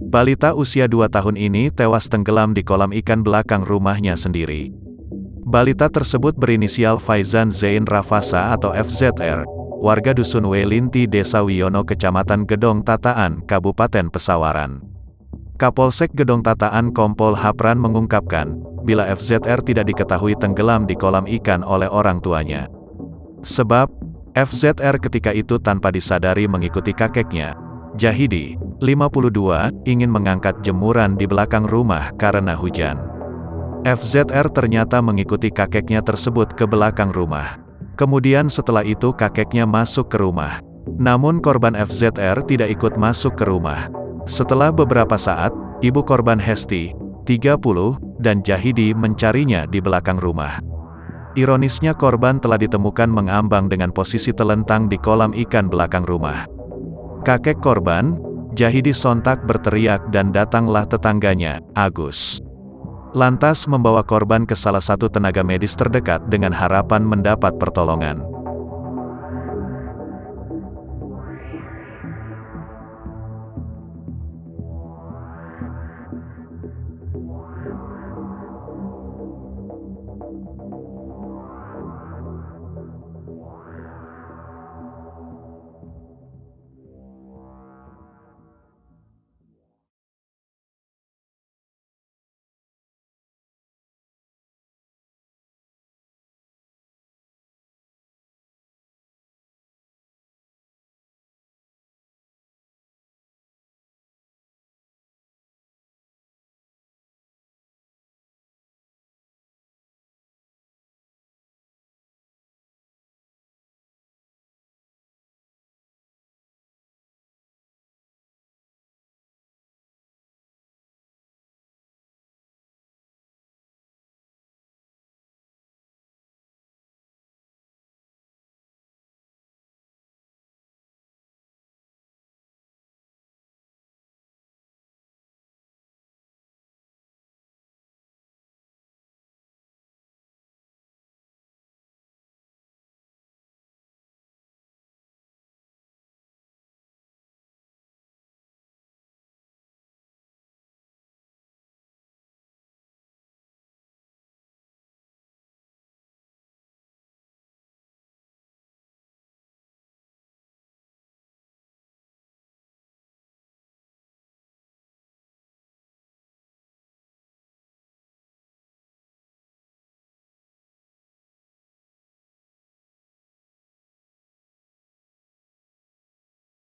Balita usia 2 tahun ini tewas tenggelam di kolam ikan belakang rumahnya sendiri. Balita tersebut berinisial Faizan Zain Rafasa atau FZR, warga Dusun Welinti Desa Wiono Kecamatan Gedong Tataan, Kabupaten Pesawaran. Kapolsek Gedong Tataan Kompol Hapran mengungkapkan, bila FZR tidak diketahui tenggelam di kolam ikan oleh orang tuanya. Sebab, FZR ketika itu tanpa disadari mengikuti kakeknya, Jahidi, 52, ingin mengangkat jemuran di belakang rumah karena hujan. FZR ternyata mengikuti kakeknya tersebut ke belakang rumah. Kemudian setelah itu kakeknya masuk ke rumah. Namun korban FZR tidak ikut masuk ke rumah. Setelah beberapa saat, ibu korban Hesti, 30, dan Jahidi mencarinya di belakang rumah. Ironisnya korban telah ditemukan mengambang dengan posisi telentang di kolam ikan belakang rumah. Kakek korban, Jahidi sontak berteriak dan datanglah tetangganya, Agus. Lantas membawa korban ke salah satu tenaga medis terdekat dengan harapan mendapat pertolongan.